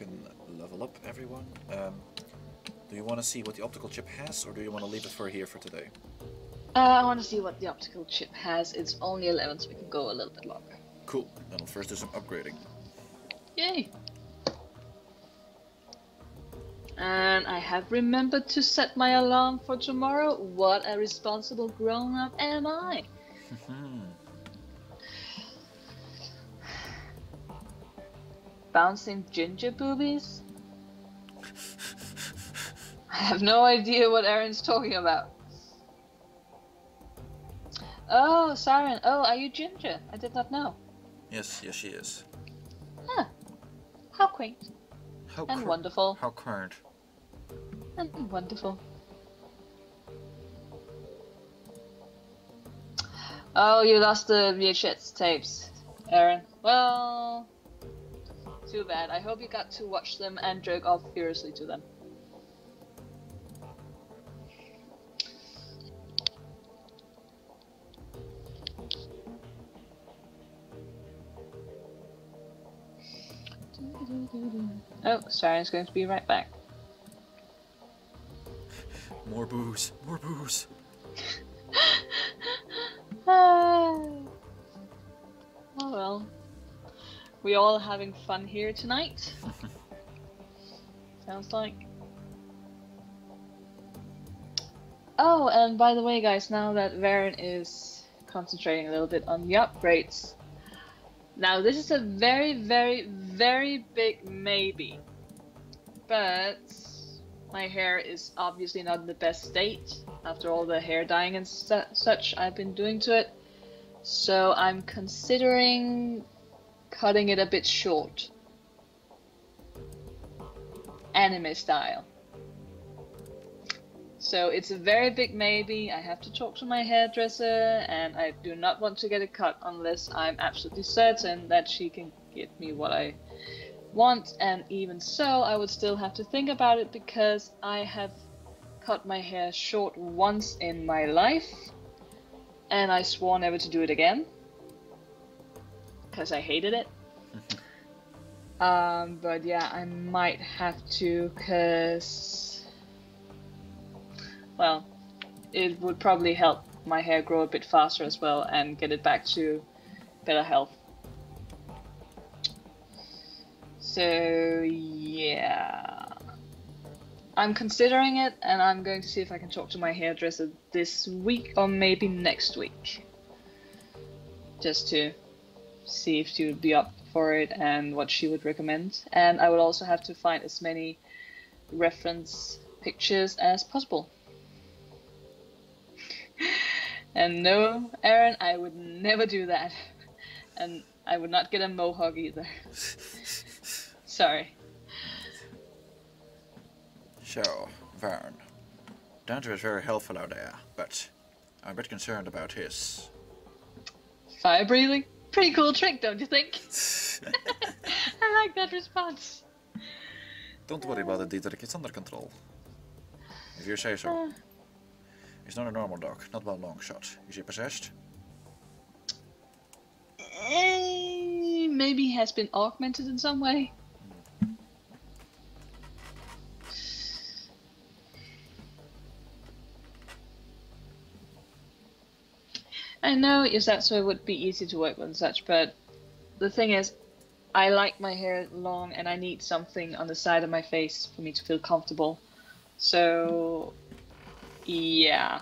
can level up everyone. Do you want to see what the optical chip has, or do you want to leave it for here for today? I want to see what the optical chip has. It's only 11, so we can go a little bit longer. Cool. Then I'll first do some upgrading. Yay! And I have remembered to set my alarm for tomorrow. What a responsible grown-up am I! Bouncing ginger boobies? I have no idea what Aaron's talking about. Oh, Siren. Oh, are you ginger? I did not know. Yes, she is. Huh. How quaint. And wonderful. How current. And wonderful. Oh, you lost the VHS tapes, Aaron. Well, too bad. I hope you got to watch them and jerk off furiously to them. Oh, Siren's going to be right back. More booze. More booze. Oh well. We all having fun here tonight. Sounds like. Oh, and by the way, guys, now that Varren is concentrating a little bit on the upgrades. Now, this is a very, very, very big maybe. But my hair is obviously not in the best state after all the hair dyeing and such I've been doing to it. So I'm considering cutting it a bit short. Anime style. So it's a very big maybe. I have to talk to my hairdresser, and I do not want to get it cut unless I'm absolutely certain that she can give me what I want. And even so, I would still have to think about it because I have cut my hair short once in my life, and I swore never to do it again because I hated it. But yeah, I might have to, because, well, it would probably help my hair grow a bit faster as well and get it back to better health. So yeah, I'm considering it, and I'm going to see if I can talk to my hairdresser this week or maybe next week, just to see if she would be up for it and what she would recommend. And I would also have to find as many reference pictures as possible. And no, Aaron, I would never do that. And I would not get a mohawk either. Sorry. So, Varren. Danter is very helpful out there, but I'm a bit concerned about his... Fire breathing? Pretty cool trick, don't you think? I like that response. Don't worry about it, Dietrich, it's under control. If you say so. He's not a normal dog, not by a long shot. Is he possessed? Maybe he has been augmented in some way. I know is that so it would be easy to work with and such, but the thing is, I like my hair long and I need something on the side of my face for me to feel comfortable. So, yeah.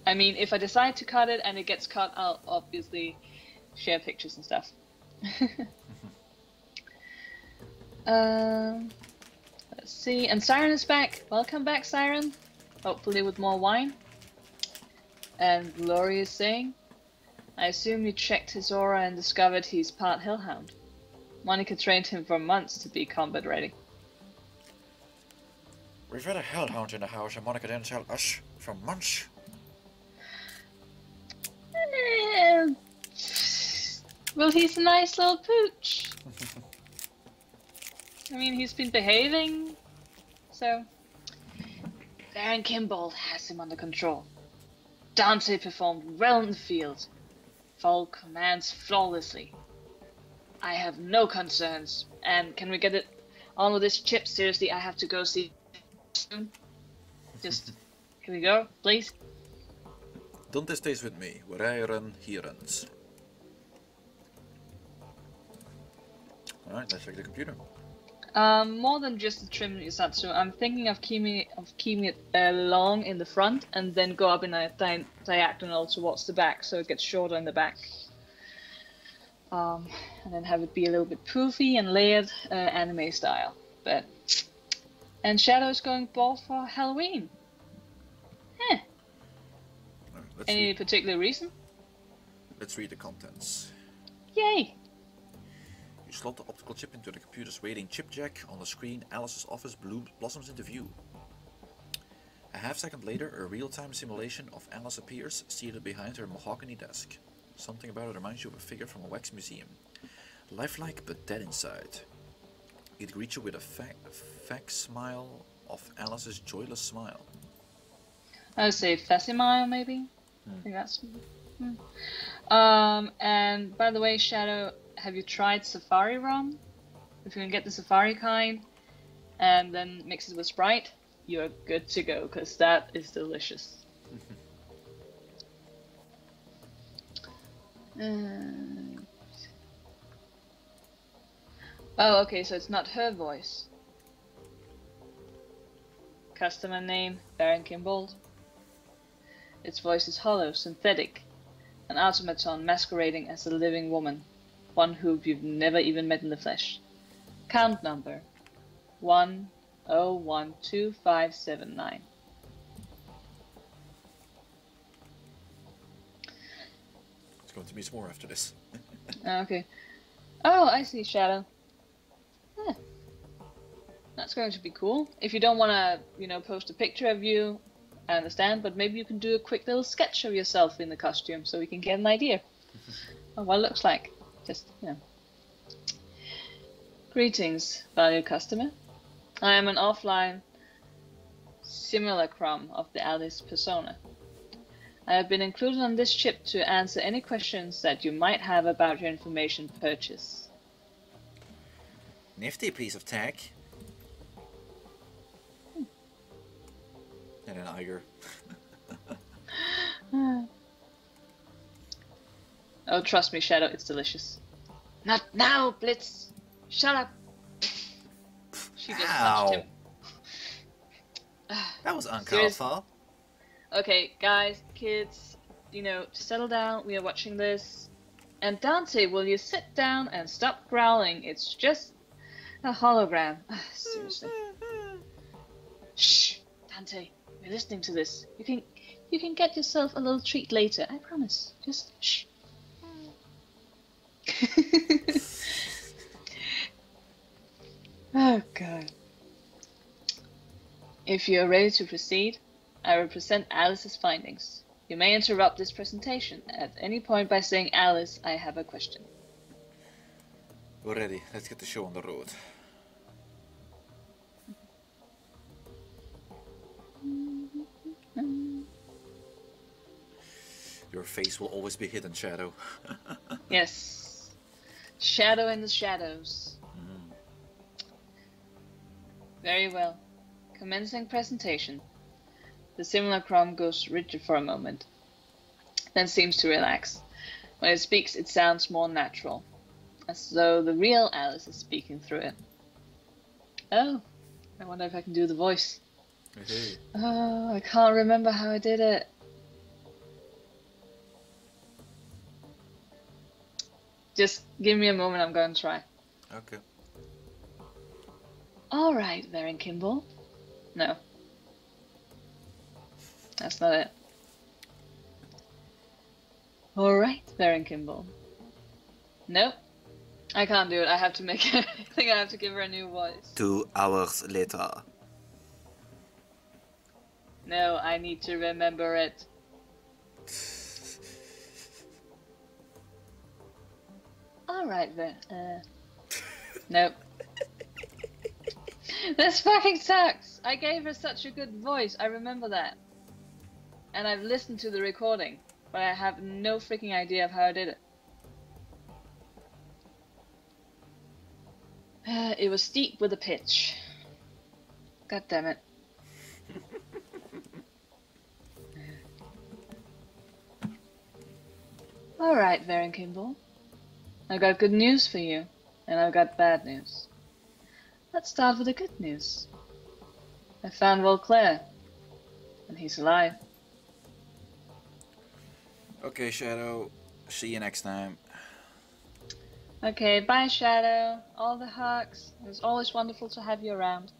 I mean, if I decide to cut it and it gets cut, I'll obviously share pictures and stuff. Let's see. And Siren is back. Welcome back, Siren. Hopefully with more wine. And Glory is saying, I assume you checked his aura and discovered he's part hellhound. Monica trained him for months to be combat ready. We've had a hellhound in the house and Monica didn't tell us for months. Well, he's a nice little pooch. I mean, he's been behaving, so... Baron Kimbold has him under control. Dante performed well in the field. Followed commands flawlessly. I have no concerns. And can we get it On with this chip, seriously, I have to go see soon. Just, can we go, please? Dante stays with me. Where I run, he runs. Alright, let's check the computer. More than just the trim Yusatsu, I'm thinking of keeping it long in the front and then go up in a diagonal towards the back, so it gets shorter in the back. And then have it be a little bit poofy and layered, anime style. And Shadow's going bald for Halloween. Right, any particular reason? Let's read the contents. Yay! You slot the optical chip into the computer's waiting chip jack. On the screen, Alice's office blossoms into view. A half-second later, a real-time simulation of Alice appears, seated behind her mahogany desk. Something about it reminds you of a figure from a wax museum. Lifelike, but dead inside. It greets you with a fac smile of Alice's joyless smile. I would say facsimile, maybe? I think that's... and by the way, Shadow, have you tried Safari ROM? If you can get the Safari kind, and then mix it with Sprite, you're good to go, because that is delicious. Oh, okay, so it's not her voice. Customer name, Varren Kimbold. Its voice is hollow, synthetic, an automaton masquerading as a living woman, one who you've never even met in the flesh. Count number 10125579. It's going to be some more after this. Okay. Oh, I see, Shadow. Yeah. That's going to be cool. If you don't want to, post a picture of you, I understand, but maybe you can do a quick little sketch of yourself in the costume so we can get an idea of what it looks like. Just, Greetings, valued customer. I am an offline simulacrum of the Alice persona. I have been included on this chip to answer any questions that you might have about your information purchase. Nifty piece of tech. And an Iger. Oh, trust me, Shadow, it's delicious. Not now, Blitz! Shut up! She just punched him. That was uncalled for. Okay, guys, kids, settle down. We are watching this. And Dante, will you sit down and stop growling? It's just a hologram. Seriously. Shh, Dante, we're listening to this. You can get yourself a little treat later. I promise. Just shh. Oh God. If you are ready to proceed, I will present Alice's findings. You may interrupt this presentation at any point by saying, Alice, I have a question. We're ready. Let's get the show on the road. Your face will always be hidden, Shadow. Yes. Shadow in the shadows. Very well. Commencing presentation. The simulacrum goes rigid for a moment, then seems to relax. When it speaks, it sounds more natural, as though the real Alice is speaking through it. Oh, I wonder if I can do the voice. Hey. Oh, I can't remember how I did it. Just give me a moment, I'm going to try. Okay. Alright, Varren Kimbold. No. That's not it. Alright, Varren Kimbold. Nope. I can't do it. I have to make it. I think I have to give her a new voice. 2 hours later. No, I need to remember it. Alright then. Nope. This fucking sucks! I gave her such a good voice, I remember that. And I've listened to the recording, but I have no freaking idea of how I did it. It was steep with a pitch. God damn it. Alright, Varren Kimbold. I've got good news for you, and I've got bad news. Let's start with the good news. I found Volclair, and he's alive. Okay, Shadow. See you next time. Okay, bye Shadow. All the hugs. It was always wonderful to have you around.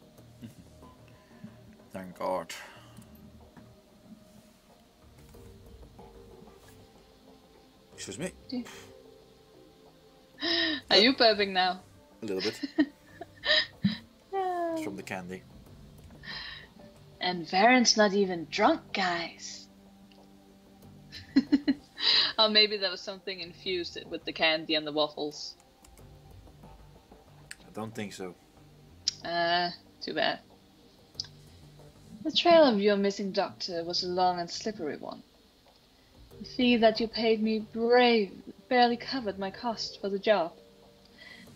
Thank God. Excuse me? Are you burping now? A little bit. It's from the candy. And Varren's not even drunk, guys. Or maybe there was something infused with the candy and the waffles. I don't think so. Too bad. The trail of your missing doctor was a long and slippery one. The fee that you paid me barely covered my cost for the job.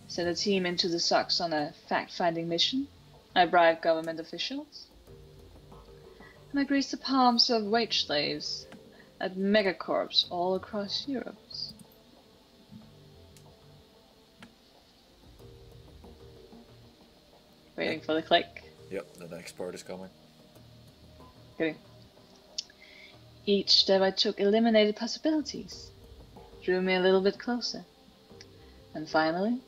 Sent a team into the Sox on a fact-finding mission. I bribed government officials. And I greased the palms of wage slaves at megacorps all across Europe. Waiting for the click. Yep, the next part is coming. Okay. Each step I took eliminated possibilities, drew me a little bit closer, and finally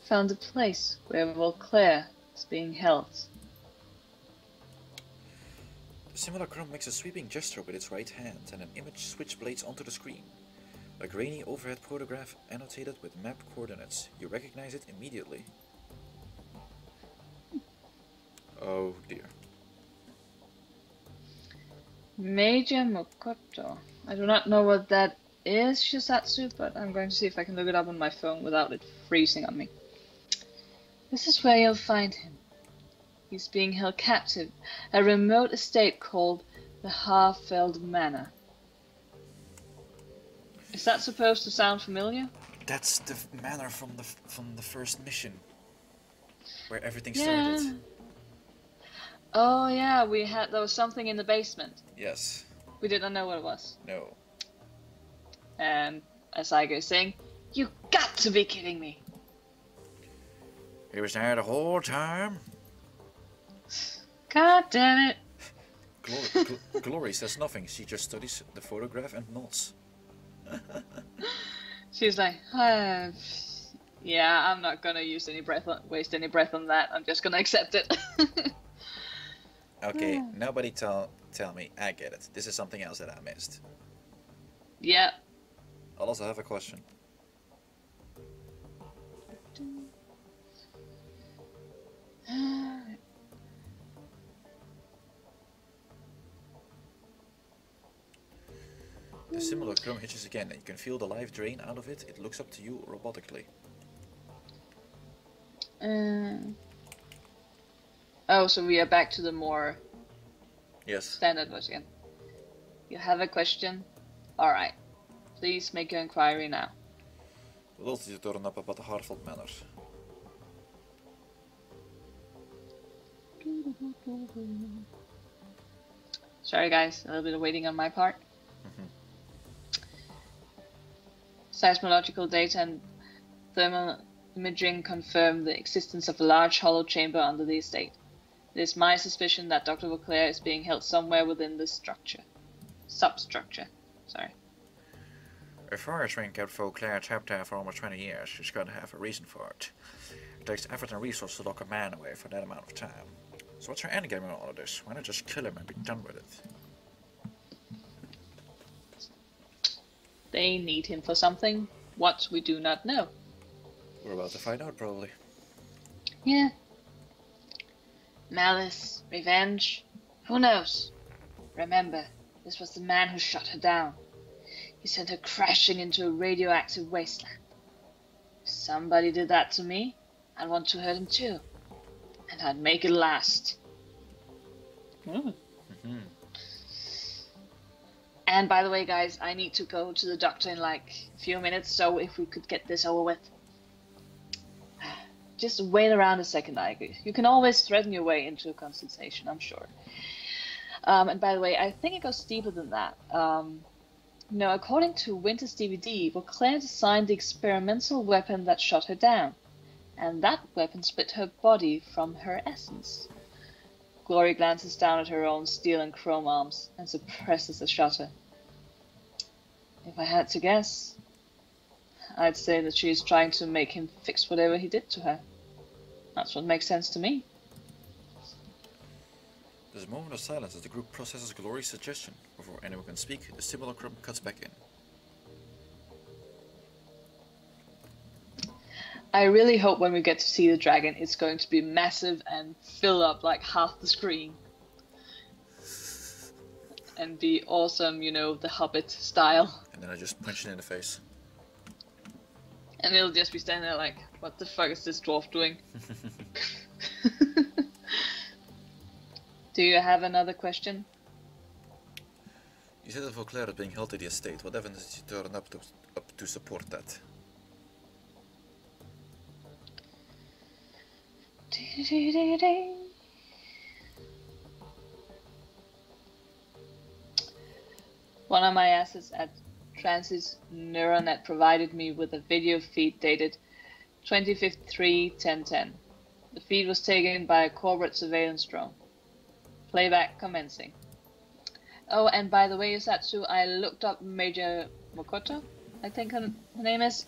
found the place where Volclair is being held. The simulacrum makes a sweeping gesture with its right hand, and an image switchblades onto the screen. A grainy overhead photograph annotated with map coordinates. You recognize it immediately. Oh dear. Major Mokoto. I do not know what that is, Shisatsu, but I'm going to see if I can look it up on my phone without it freezing on me. This is where you'll find him. He's being held captive at a remote estate called the Harfeld Manor. Is that supposed to sound familiar? That's the manor from the first mission, where everything started. Oh yeah, there was something in the basement. Yes. We didn't know what it was. No. And as I go saying, you got to be kidding me. He was there the whole time. God damn it. Glory says nothing. She just studies the photograph and nods. She's like, yeah, I'm not gonna waste any breath on that. I'm just gonna accept it. Okay, nobody tell me. I get it. This is something else that I missed. Yeah. I'll also have a question. The simulacrum hitches again, and you can feel the life drain out of it. It looks up to you robotically. Oh, so we are back to the more Yes. standard voice again. You have a question? Alright. Please make your inquiry now. Wilt u turn up about the Harfeld Manor? Sorry guys, a little bit of waiting on my part. Seismological data and thermal imaging confirm the existence of a large hollow chamber under the estate. It is my suspicion that Dr. Volclair is being held somewhere within this substructure. Sorry. If Forrest Ring kept Volclair trapped there for almost 20 years, she's got to have a reason for it. It takes effort and resources to lock a man away for that amount of time. So what's her endgame in all of this? Why not just kill him and be done with it? They need him for something. What we do not know. We're about to find out, probably. Yeah. Malice, revenge, who knows? Remember, this was the man who shot her down. He sent her crashing into a radioactive wasteland. If somebody did that to me, I'd want to hurt him too. And I'd make it last. And by the way, guys, I need to go to the doctor in like a few minutes, so if we could get this over with. just wait around a second, Ike. You can always threaten your way into a consultation, I'm sure. And by the way, I think it goes deeper than that. According to Winter's DVD, Vauclair designed the experimental weapon that shot her down, and that weapon split her body from her essence. Glory glances down at her own steel and chrome arms and suppresses the shudder. If I had to guess, I'd say that she's trying to make him fix whatever he did to her. That's what makes sense to me. There's a moment of silence as the group processes Glory's suggestion. Before anyone can speak, the simulacrum cuts back in. I really hope when we get to see the dragon, it's going to be massive and fill up like half the screen. And be awesome, the Hobbit style. And then I just punch it in the face. And it'll just be standing there like, what the fuck is this dwarf doing? Do you have another question? You said that Vauclair is being held to the estate. What evidence did you turn up to support that? One of my assets at Transis Neuronet provided me with a video feed dated 2053-1010. The feed was taken by a corporate surveillance drone. Playback commencing. Oh, and by the way, Yusatsu, I looked up Major Mokoto, I think her name is,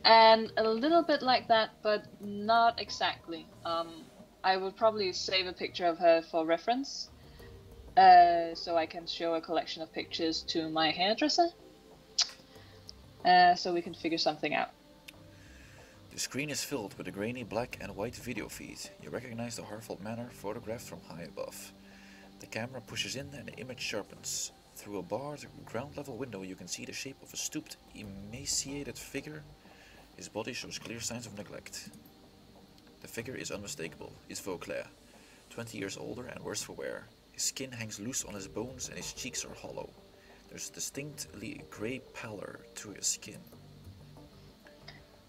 and a little bit like that, but not exactly. I would probably save a picture of her for reference, so I can show a collection of pictures to my hairdresser, so we can figure something out. The screen is filled with a grainy black and white video feed. You recognize the Harfold Manor photographed from high above. The camera pushes in and the image sharpens. Through a barred ground-level window you can see the shape of a stooped, emaciated figure. His body shows clear signs of neglect. The figure is unmistakable. It's Vauclair, 20 years older and worse for wear. His skin hangs loose on his bones and his cheeks are hollow. There's distinctly grey pallor to his skin.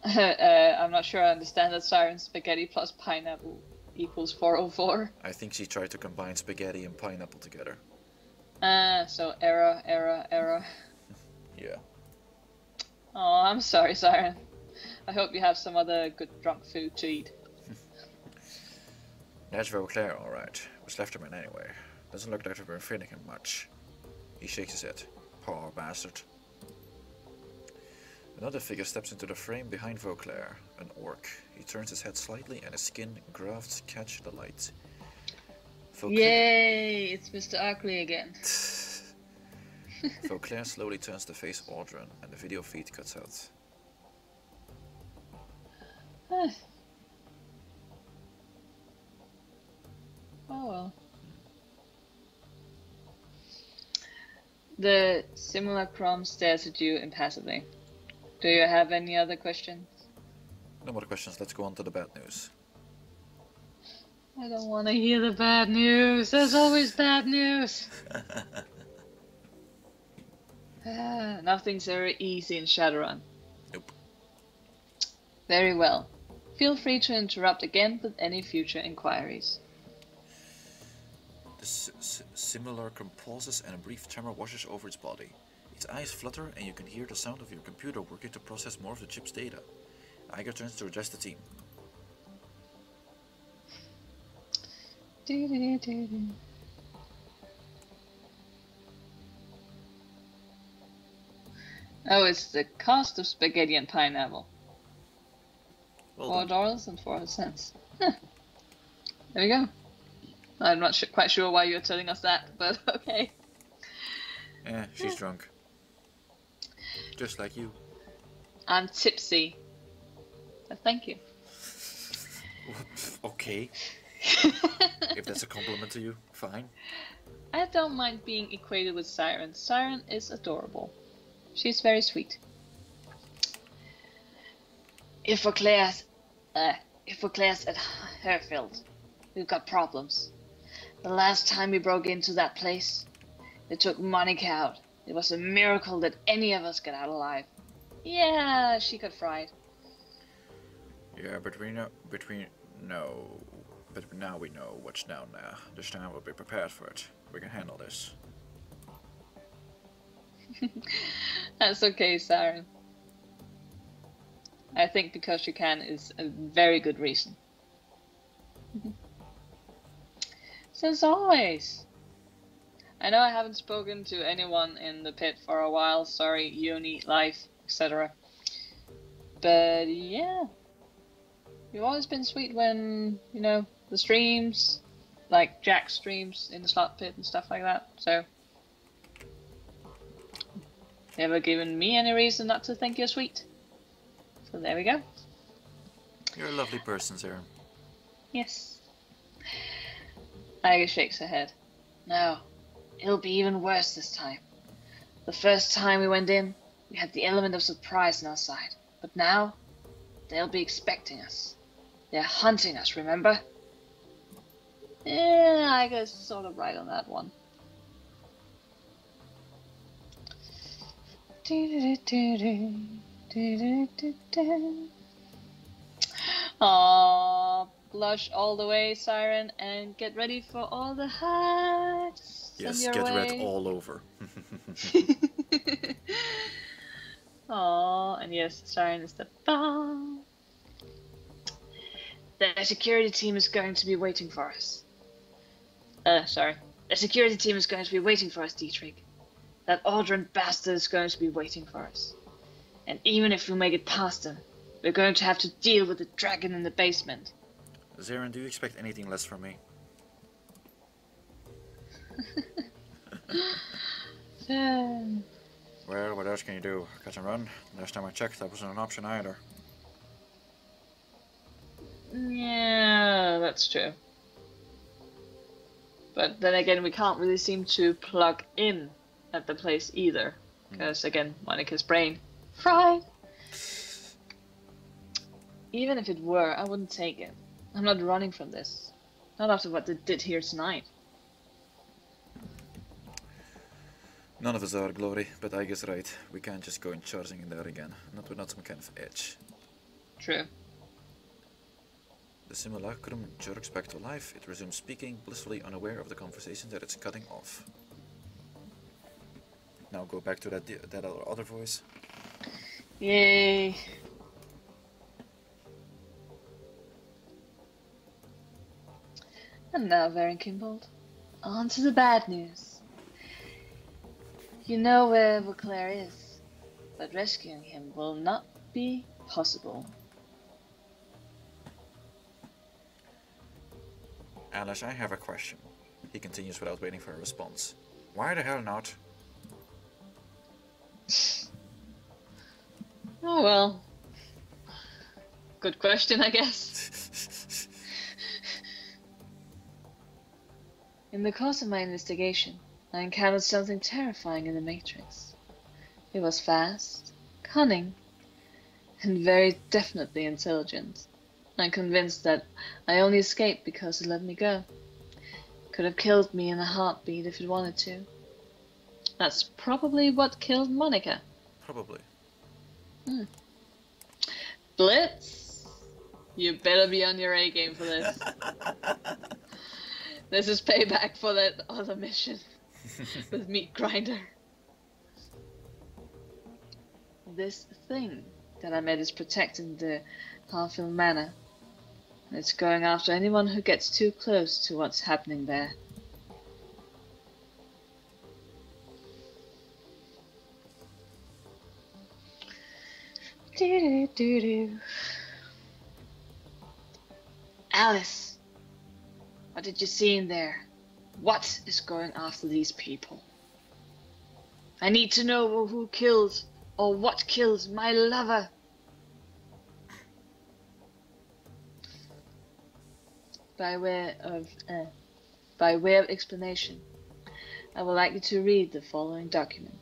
I'm not sure I understand that Siren spaghetti plus pineapple equals 404. I think she tried to combine spaghetti and pineapple together. So error. Yeah. Oh, I'm sorry, Siren. I hope you have some other good drunk food to eat. That's Vauclair, alright. Was left him in anyway. Doesn't look like they've been feeding him much. He shakes his head. Poor bastard. Another figure steps into the frame behind Vauclair, an orc. He turns his head slightly and his skin grafts catch the light. Yay! It's Mr. Ugly again. Vauclair slowly turns to face Audrun and the video feed cuts out. Oh well. The simulacrum stares at you impassively. Do you have any other questions? No more questions, let's go on to the bad news. I don't want to hear the bad news. There's always bad news. Nothing's ever easy in Shadowrun. Nope. Very well. Feel free to interrupt again with any future inquiries. The simulacrum pauses and a brief tremor washes over its body. Its eyes flutter and you can hear the sound of your computer working to process more of the chip's data. Iger turns to address the team. Oh, it's the cost of spaghetti and pineapple. Well $4 and 4 cents. Huh. There we go. I'm not quite sure why you're telling us that, but okay. She's drunk. Just like you. I'm tipsy. Thank you. Okay. If that's a compliment to you, fine. I don't mind being equated with Siren. Siren is adorable. She's very sweet. If Vauclair's at Herfield, we've got problems. The last time we broke into that place, they took Monica out. It was a miracle that any of us got out alive. Yeah, she got fried. Yeah, but now we know what's down there. This time we'll be prepared for it. We can handle this. That's okay, Siren. I think because you can is a very good reason. So as always, I know I haven't spoken to anyone in the pit for a while. Sorry, uni, life, etc. But yeah, you've always been sweet when, you know, the streams, like Jack's streams in the slot pit and stuff like that. So, never given me any reason not to think you're sweet. So there we go. You're a lovely person, Sarah. Yes. Iga shakes her head. No, it'll be even worse this time. The first time we went in, we had the element of surprise on our side. But now, they'll be expecting us. They're hunting us, remember? Yeah, Iga's sort of right on that one. Aww, blush all the way, Siren, and get ready for all the hugs. Yes, get red all over. Aww, and yes, Siren is the bomb. The security team is going to be waiting for us. Sorry. The security team is going to be waiting for us, Dietrich. That Aldrin bastard is going to be waiting for us. And even if we make it past them, we're going to have to deal with the dragon in the basement. Zaren, do you expect anything less from me? Well, what else can you do? Cut and run? Last time I checked, that wasn't an option either. Yeah, that's true. But then again, we can't really seem to plug in at the place either. Because again, Monica's brain fried. Even if it were, I wouldn't take it. I'm not running from this. Not after what they did here tonight. None of us are, Glory, but I guess right. We can't just go in charging in there again. Not without some kind of edge. True. The simulacrum jerks back to life. It resumes speaking, blissfully unaware of the conversation that it's cutting off. Now go back to that other voice. Yay. And now, Varren Kimbold, on to the bad news. You know where Vauclair is, but rescuing him will not be possible. Alice, I have a question. He continues without waiting for a response. Why the hell not? Oh well. Good question, I guess. In the course of my investigation, I encountered something terrifying in the Matrix. It was fast, cunning, and very definitely intelligent. I'm convinced that I only escaped because it let me go. It could have killed me in a heartbeat if it wanted to. That's probably what killed Monica. Probably. Blitz, you better be on your A game for this. This is payback for that other mission with Meat Grinder. This thing that I met is protecting the Harfield Manor. It's going after anyone who gets too close to what's happening there. Do-do-do-do. Alice, what did you see in there? What is going after these people? I need to know who killed or what killed my lover. By way of explanation, I would like you to read the following document.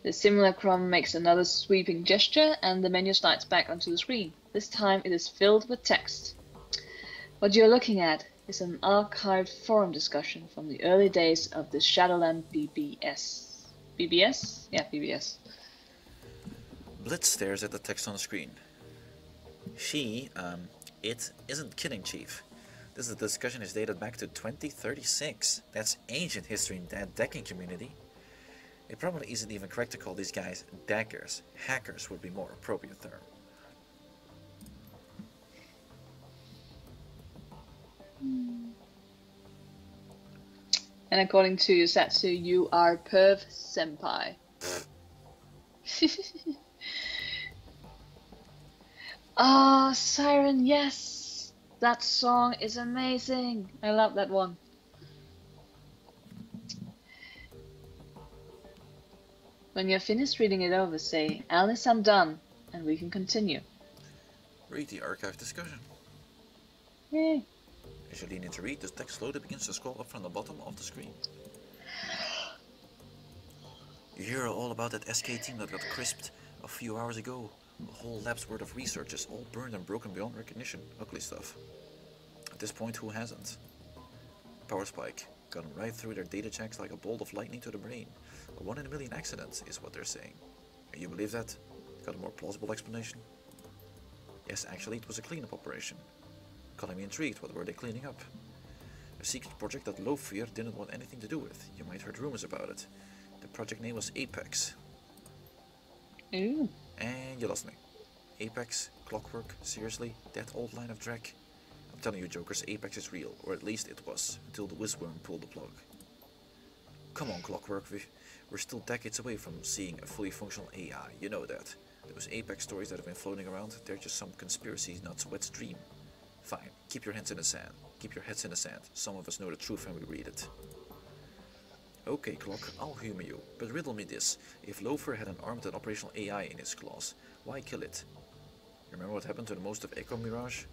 The simulacrum makes another sweeping gesture and the menu slides back onto the screen. This time it is filled with text. What you're looking at is an archived forum discussion from the early days of the Shadowrun BBS. BBS? Yeah, BBS. Blitz stares at the text on the screen. It isn't kidding, Chief. This discussion is dated back to 2036. That's ancient history in that decking community. It probably isn't even correct to call these guys daggers. Hackers would be more appropriate term. And according to Yusatsu, you are Perv Senpai. Ah, Siren, yes! That song is amazing! I love that one. When you're finished reading it over, say, Alice, I'm done, and we can continue. Read the archive discussion. Yay. As you lean in to read, the text slowly begins to scroll up from the bottom of the screen. You hear all about that SK team that got crisped a few hours ago. A whole lab's worth of research is all burned and broken beyond recognition. Ugly stuff. At this point, who hasn't? Power spike. Got them right through their data checks like a bolt of lightning to the brain. A 1 in a million accident is what they're saying. And you believe that? Got a more plausible explanation? Yes, actually, it was a cleanup operation. Got me intrigued. What were they cleaning up? A secret project that Lofear didn't want anything to do with. You might have heard rumors about it. The project name was Apex. Ooh. And you lost me. Apex? Clockwork? Seriously? That old line of drag? I'm telling you, jokers, Apex is real. Or at least it was, until the Whizworm pulled the plug. Come on, Clockwork. We're still decades away from seeing a fully functional AI. You know that. Those Apex stories that have been floating around, they're just some conspiracy nuts' wet dream. Fine, keep your hands in the sand. Keep your heads in the sand. Some of us know the truth when we read it. Okay, Clock, I'll humor you, but riddle me this. If Loafer had an armed and operational AI in his claws, why kill it? Remember what happened to the most of Echo Mirage?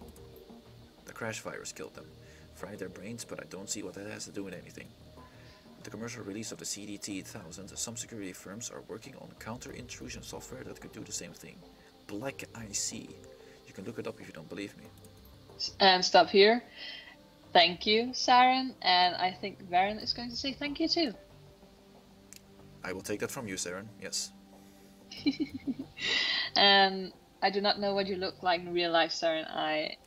The crash virus killed them. Fried their brains, but I don't see what that has to do with anything. With the commercial release of the CDT-1000, some security firms are working on counter-intrusion software that could do the same thing. Black IC. You can look it up if you don't believe me. And stop here. Thank you, Siren, and I think Varren is going to say thank you too. I will take that from you, Siren, yes. And I do not know what you look like in real life, Siren. I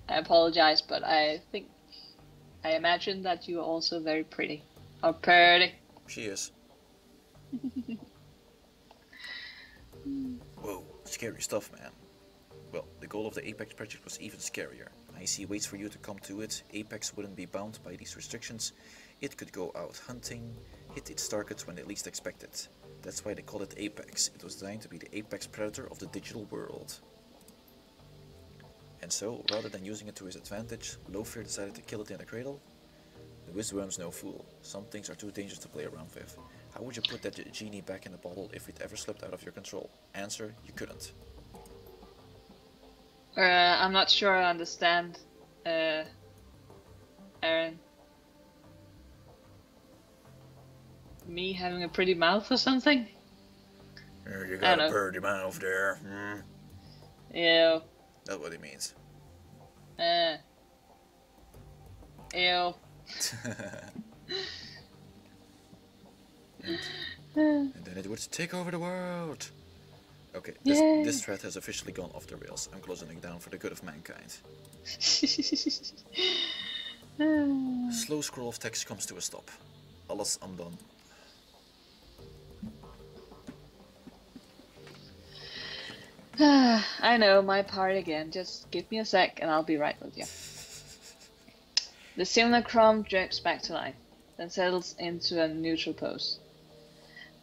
apologize, but I imagine that you are also very pretty. Or pretty. She is. Whoa, scary stuff, man. Well, the goal of the Apex project was even scarier. IC waits for you to come to it. Apex wouldn't be bound by these restrictions. It could go out hunting, hit its targets when they least expect it. That's why they call it Apex. It was designed to be the apex predator of the digital world. And so, rather than using it to his advantage, Lofear decided to kill it in a cradle? The Whizworm's no fool. Some things are too dangerous to play around with. How would you put that genie back in the bottle if it ever slipped out of your control? Answer, you couldn't. I'm not sure I understand, Aaron. Me having a pretty mouth or something? You got a pretty mouth there. Ew. That's what he means. Ew. and then it would take over the world. Okay, this thread has officially gone off the rails. I'm closing it down for the good of mankind. Slow scroll of text comes to a stop. Alles, I'm done. I know, my part again. Just give me a sec and I'll be right with you. The simulacrum jerks back to life, then settles into a neutral pose.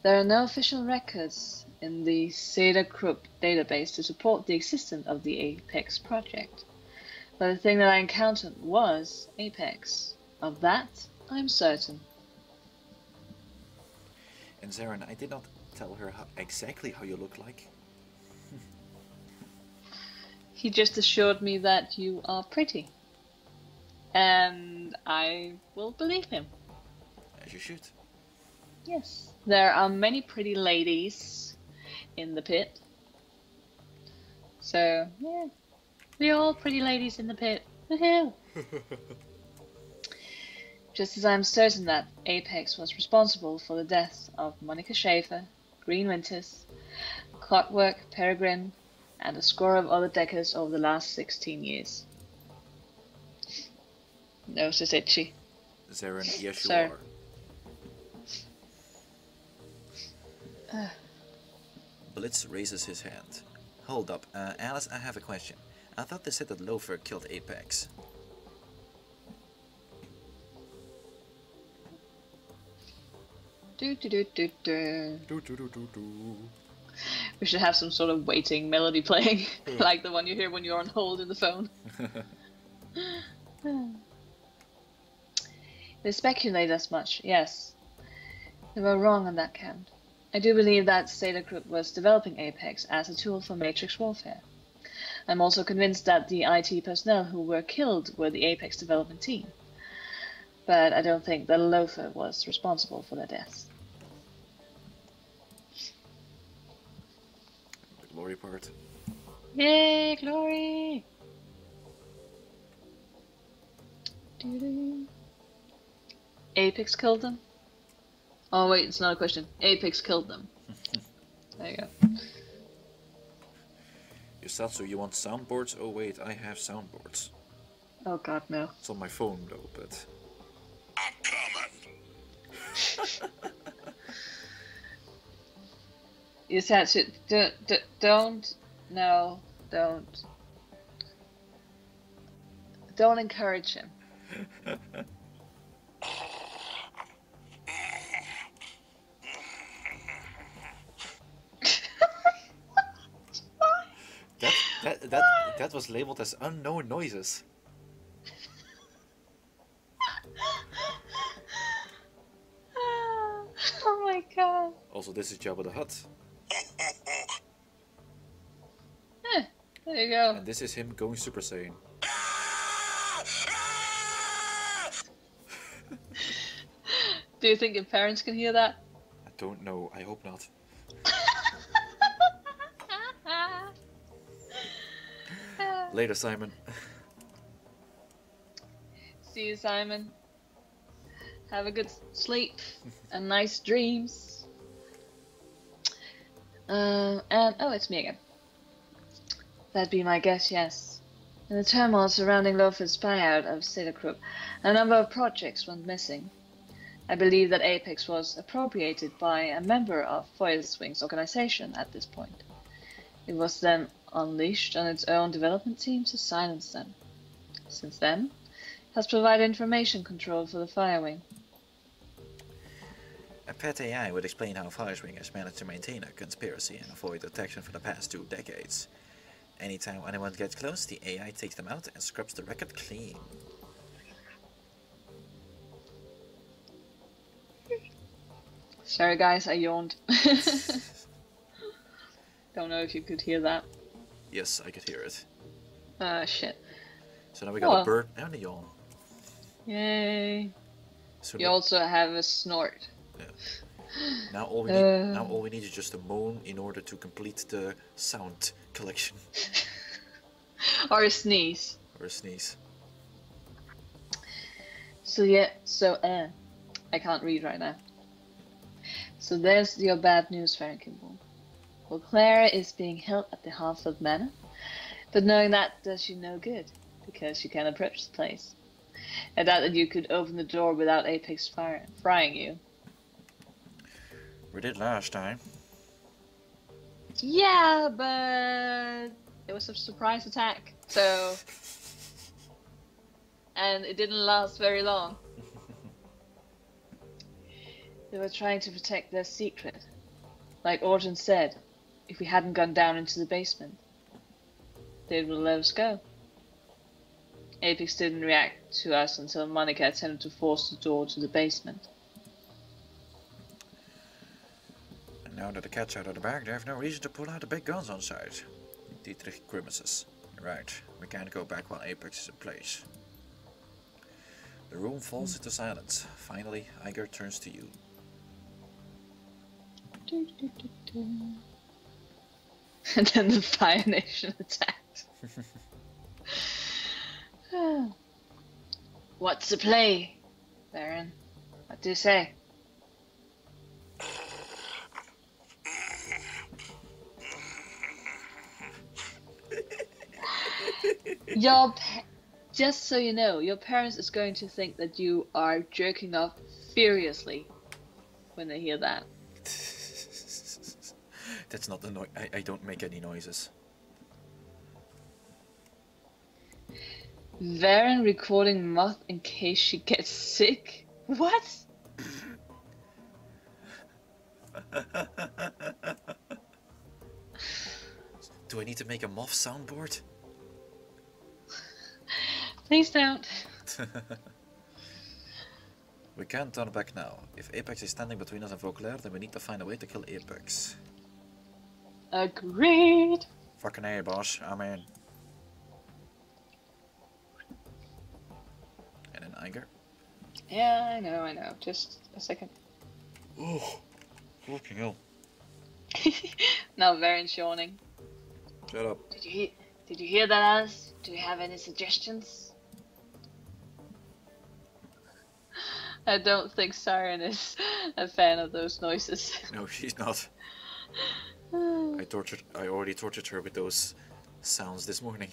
There are no official records in the Seda Krupp database to support the existence of the Apex project. But the thing that I encountered was Apex. Of that, I'm certain. And Zaren, I did not tell her exactly how you look like. He just assured me that you are pretty. And I will believe him. As you should. Yes. There are many pretty ladies in the pit. So, yeah. We're all pretty ladies in the pit. Woohoo! Just as I'm certain that Apex was responsible for the deaths of Monica Schaefer, Green Winters, Clockwork, Peregrine, and a score of other decades over the last 16 years. No, says Itchy. Varren, yes you Sir. are. Blitz raises his hand. Hold up, Alice, I have a question. I thought they said that Loafer killed Apex. Do. We should have some sort of waiting melody playing, like the one you hear when you're on hold in the phone. They speculate as much, yes. They were wrong on that count. I do believe that Zeta Group was developing Apex as a tool for Matrix warfare. I'm also convinced that the IT personnel who were killed were the Apex development team. But I don't think the Loafer was responsible for their deaths. The glory part. Yay, glory! Doo-doo. Apex killed them? Oh wait, it's not a question. Apex killed them. There you go. Yosatsu, you want soundboards? Oh wait, I have soundboards. Oh god, no. It's on my phone though, but... I'm coming. Yosatsu, don't. No, don't. Don't encourage him. That was labeled as unknown noises. Oh my god. Also, this is Jabba the Hutt. There you go. And this is him going Super Saiyan. Do you think your parents can hear that? I don't know, I hope not. Later, Simon. See you, Simon. Have a good sleep and nice dreams. And oh, it's me again. That'd be my guess, yes. In the turmoil surrounding Loafer's buyout of Zeta Group, a number of projects went missing. I believe that Apex was appropriated by a member of Foilswing's organization at this point. It was then unleashed on its own development team to silence them. Since then, it has provided information control for the Firewing. A pet AI would explain how Firewing has managed to maintain a conspiracy and avoid detection for the past 2 decades. Anytime anyone gets close, the AI takes them out and scrubs the record clean. Sorry guys, I yawned. Don't know if you could hear that. Yes, I could hear it. Shit. So now we got a bird and a yawn. Yay. So You also have a snort. Yeah. Now all we need is just a moan in order to complete the sound collection. Or a sneeze. Or a sneeze. So yeah, I can't read right now. So there's your bad news, Varren Kimbold. Well, Clara is being held at the Harford Manor, but knowing that does you no good, because you can approach the place. I doubt that you could open the door without Apex frying you. We did last time. Yeah, but it was a surprise attack, so... And it didn't last very long. They were trying to protect their secret. Like Orton said, if we hadn't gone down into the basement, they would let us go. Apex didn't react to us until Monica attempted to force the door to the basement. And now that the cat's out of the bag, they have no reason to pull out the big guns on site. Dietrich grimaces. You're right, we can't go back while Apex is in place. The room falls into silence. Finally, Iger turns to you. And then the Fire Nation attacked. What's the play, Varren? What do you say? Just so you know, your parents is going to think that you are jerking off furiously when they hear that. That's not the noise. I don't make any noises. Varren recording Moth in case she gets sick? What? Do I need to make a Moth soundboard? Please don't. We can't turn back now. If Apex is standing between us and Vauclair, then we need to find a way to kill Apex. Agreed. Fucking A, boss. I'm in. And then Iger. Yeah, I know. Just a second. Oh, fucking hell. Now Varren's yawning. Shut up. Did you hear that, Alice? Do you have any suggestions? I don't think Siren is a fan of those noises. No, she's not. I already tortured her with those sounds this morning.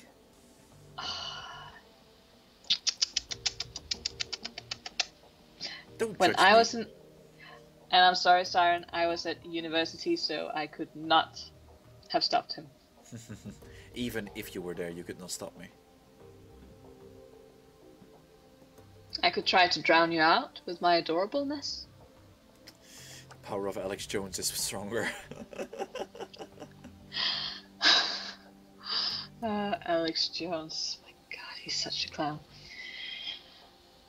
Don't When judge I me. was in, and I'm sorry, Siren, I was at university, so I could not have stopped him. Even if you were there, you could not stop me. I could try to drown you out with my adorableness. The power of Alex Jones is stronger. Alex Jones, my god, he's such a clown.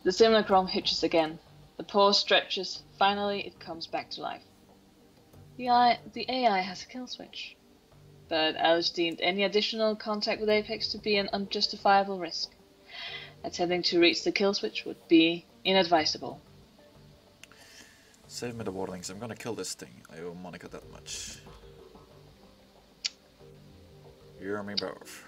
The simulacrum hitches again. The paw stretches. Finally, it comes back to life. The AI has a kill switch, but Alice deemed any additional contact with Apex to be an unjustifiable risk. Attempting to reach the kill switch would be inadvisable. Save me the warnings. I'm gonna kill this thing. I owe Monica that much. You and me both.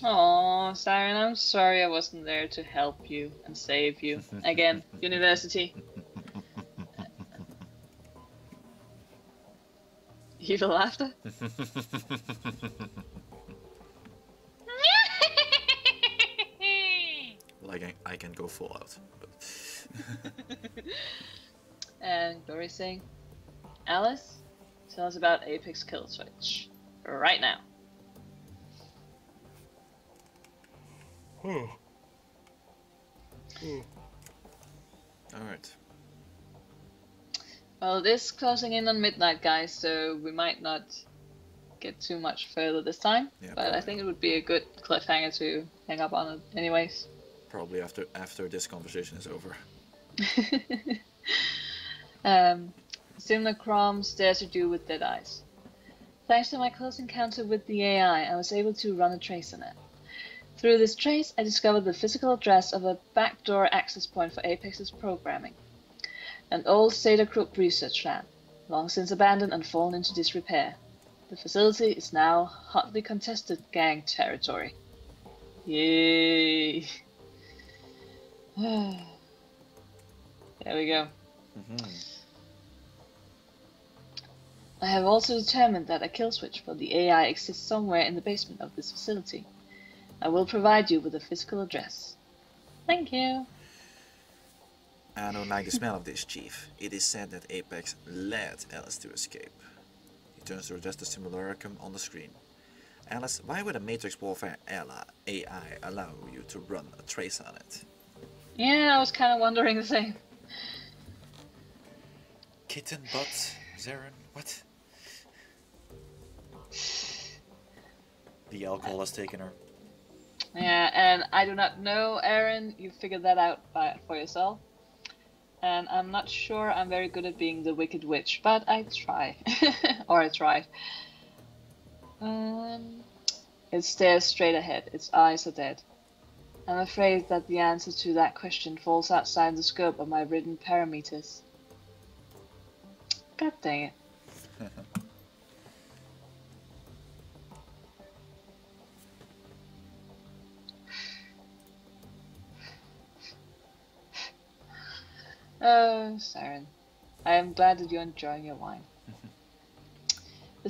Aww, Siren, I'm sorry I wasn't there to help you and save you. Again, university. Evil laughter? Well, I can go full out. But And Glory saying, Alice, tell us about Apex Kill Switch. Right now. Alright. Well, it is closing in on midnight, guys, so we might not get too much further this time. Yeah, but I think it would be a good cliffhanger to hang up on it anyways. Probably after this conversation is over. Simulacrum stares at you with dead eyes. Thanks to my close encounter with the AI, I was able to run a trace on it. Through this trace, I discovered the physical address of a backdoor access point for Apex's programming. An old Zeta Group research lab, long since abandoned and fallen into disrepair. The facility is now hotly contested gang territory. Yay! There we go. I have also determined that a kill switch for the AI exists somewhere in the basement of this facility. I will provide you with a physical address. Thank you. I don't like the smell of this, Chief. It is said that Apex led Alice to escape. He turns to address the simulacrum on the screen. Alice, why would a Matrix Warfare AI allow you to run a trace on it? Yeah, I was kind of wondering the same. Kitten butt, Zaren, what? The alcohol has taken her. Yeah, and I do not know, Aaron. You figured that out for yourself. And I'm not sure I'm very good at being the Wicked Witch, but I try. Or I tried. It stares straight ahead. Its eyes are dead. I'm afraid that the answer to that question falls outside the scope of my written parameters. God dang it. Oh, Siren. I am glad that you're enjoying your wine. The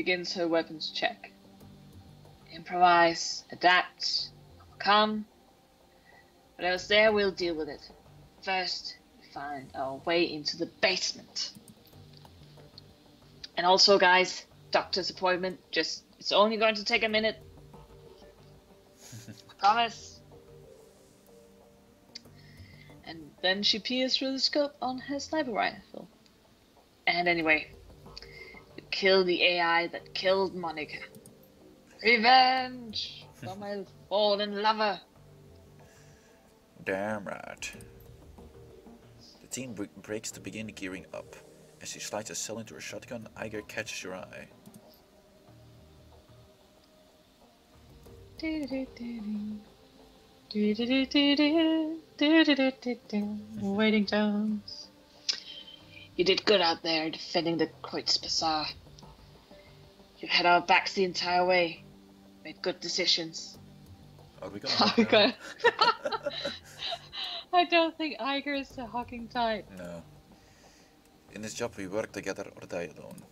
begins her weapons check. Improvise, adapt, overcome. Whatever's there, we'll deal with it. First, we find our way into the basement. And also, guys, doctor's appointment. It's only going to take a minute. Promise. And then she peers through the scope on her sniper rifle. And anyway, you kill the AI that killed Monica. Revenge for my fallen lover. Damn right. The team breaks to begin gearing up. As she slides a cell into her shotgun, Iger catches your eye. Waiting Jones. You did good out there defending the Kreutz Bazaar. You had our backs the entire way. Made good decisions. Are we gonna I don't think Iger is the hugging type. No. In this job we work together or die alone.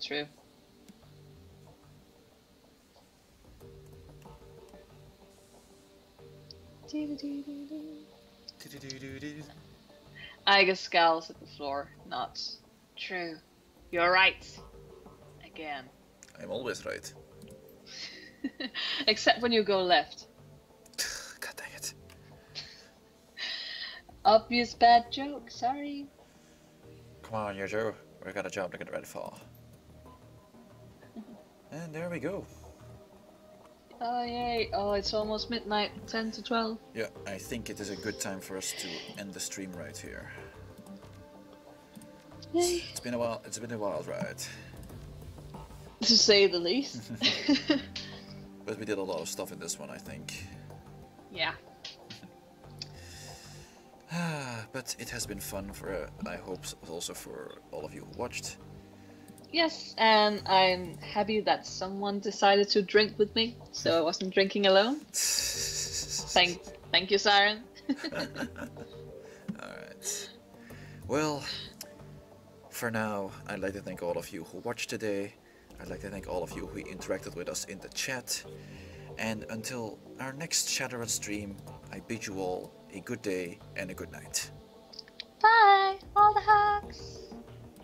True. Iger scowls at the floor, nods. True. You're right. Again. I'm always right. Except when you go left. God dang it. Obvious bad joke, sorry. Come on, Joe. We've got a job to get ready for. And there we go. Oh yay, oh it's almost midnight, 10 to 12. Yeah, I think it is a good time for us to end the stream right here. Yay. It's been a wild ride. To say the least. But we did a lot of stuff in this one, I think. Yeah. But it has been fun for, I hope, also for all of you who watched. Yes, and I'm happy that someone decided to drink with me, so I wasn't drinking alone. Thank you, Siren. Alright. Well, for now, I'd like to thank all of you who watched today. I'd like to thank all of you who interacted with us in the chat. And until our next Shadowrun stream, I bid you all a good day and a good night.